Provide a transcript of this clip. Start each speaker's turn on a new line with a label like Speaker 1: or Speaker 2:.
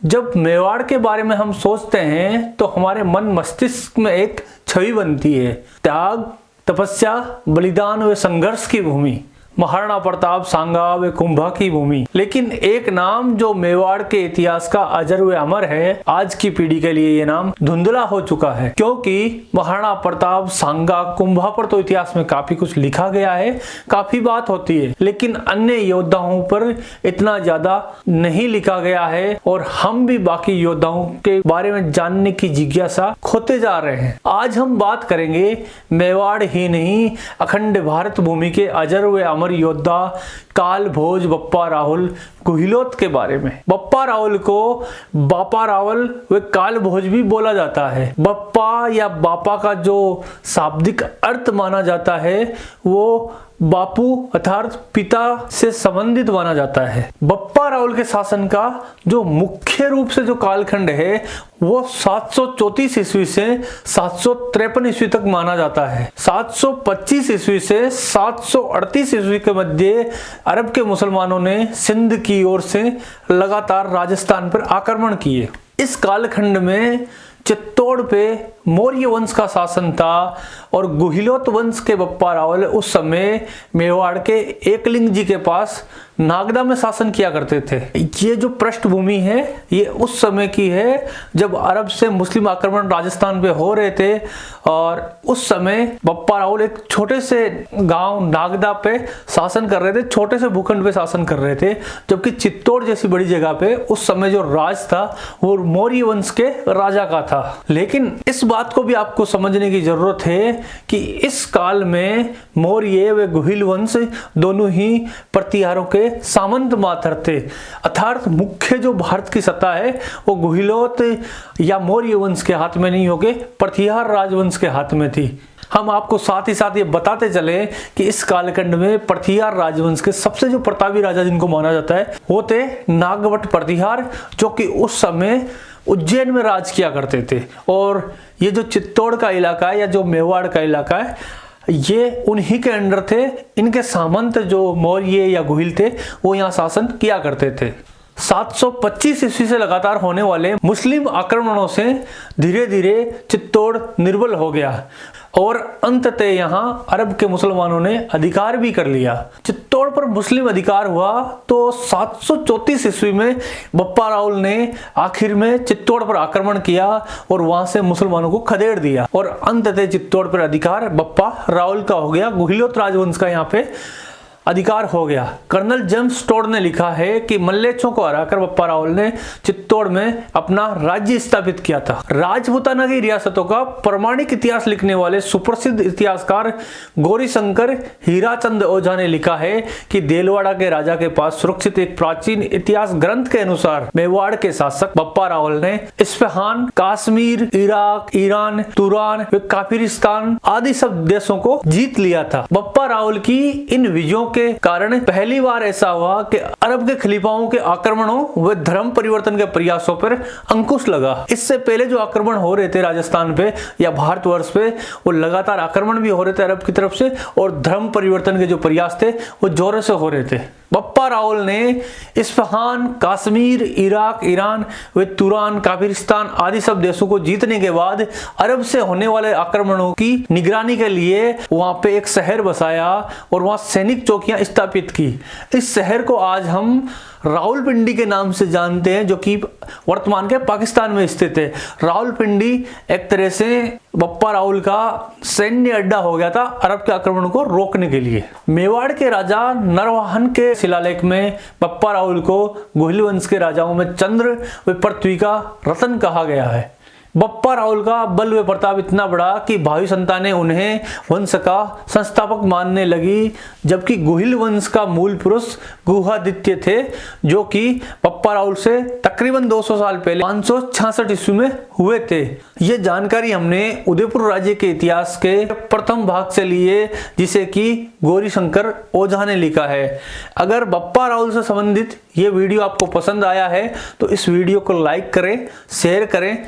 Speaker 1: जब मेवाड़ के बारे में हम सोचते हैं तो हमारे मन मस्तिष्क में एक छवि बनती है, त्याग, तपस्या, बलिदान व संघर्ष की भूमि, महाराणा प्रताप, सांगा व कुंभा की भूमि। लेकिन एक नाम जो मेवाड़ के इतिहास का अजर व अमर है, आज की पीढ़ी के लिए ये नाम धुंधला हो चुका है, क्योंकि महाराणा प्रताप, सांगा, कुंभा पर तो इतिहास में काफी कुछ लिखा गया है, काफी बात होती है, लेकिन अन्य योद्धाओं पर इतना ज्यादा नहीं लिखा गया है और हम भी बाकी योद्धाओं के बारे में जानने की जिज्ञासा खोते जा रहे हैं। आज हम बात करेंगे मेवाड़ ही नहीं, अखंड भारत भूमि के अजर व अमर योद्धा काल भोज बप्पा राहुल गुहिलोत के बारे में। बप्पा राहुल को बापा रावल व काल भोज भी बोला जाता है। बप्पा या बापा का जो शाब्दिक अर्थ माना जाता है वो बापू अर्थात पिता से संबंधित माना जाता है। बप्पा रावल के शासन का जो मुख्य रूप से जो कालखंड है वो 734 ईस्वी से 753 ईस्वी तक माना जाता है। 725 ईस्वी से 738 ईस्वी के मध्य अरब के मुसलमानों ने सिंध की ओर से लगातार राजस्थान पर आक्रमण किए। इस कालखंड में चित्तौड़ पे मौर्य वंश का शासन था और गुहिलोत वंश के बप्पा रावल उस समय मेवाड़ के एकलिंग जी के पास नागदा में शासन किया करते थे। ये जो पृष्ठभूमि है ये उस समय की है जब अरब से मुस्लिम आक्रमण राजस्थान पे हो रहे थे और उस समय बप्पा रावल एक छोटे से गांव नागदा पे शासन कर रहे थे, छोटे से भूखंड पे शासन कर रहे थे, जबकि चित्तौड़ जैसी बड़ी जगह पे उस समय जो राज था वो मौर्य वंश के राजा का था। लेकिन इस बात को भी आपको समझने की जरूरत है कि इस काल में मौर्य व गुहिल वंश दोनों ही प्रतिहारों के सामंत मात्र थे, अर्थात मुख्य जो भारत की सत्ता है वो गुहिलोत या मौर्य वंश के हाथ में नहीं होके प्रतिहार राजवंश के हाथ में थी। हम आपको साथ ही साथ ये बताते चले कि इस कालखंड में प्रतिहार राजवंश के सबसे जो प्रतापी राजा जिनको माना जाता है वो थे नागवट प्रतिहार, जो कि उस समय उज्जैन में राज किया करते थे। और ये जो चित्तौड़ का इलाका है या जो मेवाड़ का इलाका है ये उन्हीं के अंडर थे। इनके सामंत जो मौर्य या गुहिल थे वो यहाँ शासन किया करते थे। 725 ईस्वी से लगातार होने वाले मुस्लिम आक्रमणों से धीरे धीरे चित्तौड़ निर्बल हो गया और अंततः यहाँ अरब के मुसलमानों ने अधिकार भी कर लिया। चित्तौड़ पर मुस्लिम अधिकार हुआ तो 734 ईस्वी में बप्पा रावल ने आखिर में चित्तौड़ पर आक्रमण किया और वहां से मुसलमानों को खदेड़ दिया और अंततः चित्तौड़ पर अधिकार बप्पा रावल का हो गया, गुहिलोत राजवंश का यहाँ पे अधिकार हो गया। कर्नल जेम्स टोड ने लिखा है कि मल्लेच्छों को हराकर बप्पा रावल ने चित्तौड़ में अपना राज्य स्थापित किया था। राजपूताना की रियासतों का प्रमाणिक इतिहास लिखने वाले सुप्रसिद्ध इतिहासकार गौरीशंकर हीराचंद ओझा ने लिखा है कि देलवाड़ा के राजा के पास सुरक्षित एक प्राचीन इतिहास ग्रंथ के अनुसार मेवाड़ के शासक बप्पा रावल ने इस्फहान, कश्मीर, इराक, ईरान, तुरान व काफिरिस्तान आदि सब देशों को जीत लिया था। बप्पा रावल की इन विजयों के कारण पहली बार ऐसा हुआ कि अरब के खलीफाओं के आक्रमणों व धर्म परिवर्तन के प्रयासों पर अंकुश लगा। इससे पहले जो आक्रमण हो रहे थे राजस्थान पे या भारतवर्ष पे वो लगातार आक्रमण भी हो रहे थे अरब की तरफ से और धर्म परिवर्तन के जो प्रयास थे वो जोरों से हो रहे थे। बप्पा रावल ने इस्फहान, कश्मीर, इराक, ईरान व तुरान, काफिरिस्तान आदि सब देशों को जीतने के बाद अरब से होने वाले आक्रमणों की निगरानी के लिए वहां पे एक शहर बसाया और वहां सैनिक चौकियां स्थापित की। इस शहर को आज हम रावलपिंडी के नाम से जानते हैं, जो कि वर्तमान के पाकिस्तान में स्थित है। रावलपिंडी एक तरह से बप्पा रावल का सैन्य अड्डा हो गया था अरब के आक्रमण को रोकने के लिए। मेवाड़ के राजा नरवाहन के शिलालेख में बप्पा रावल को गुहिल वंश के राजाओं में चंद्र व पृथ्वी का रतन कहा गया है। बप्पा रावल का बल व प्रताप इतना बड़ा कि भावी संतानें उन्हें वंश का संस्थापक मानने लगी, जबकि गुहिल वंश का मूल पुरुष गुहादित्य थे, जो कि बप्पा रावल से तकरीबन 200 साल पहले 566 ईस्वी में हुए थे। ये जानकारी हमने उदयपुर राज्य के इतिहास के प्रथम भाग से लिए, जिसे कि गौरीशंकर ओझा ने लिखा है। अगर बप्पा रावल से संबंधित ये वीडियो आपको पसंद आया है तो इस वीडियो को लाइक करें, शेयर करें,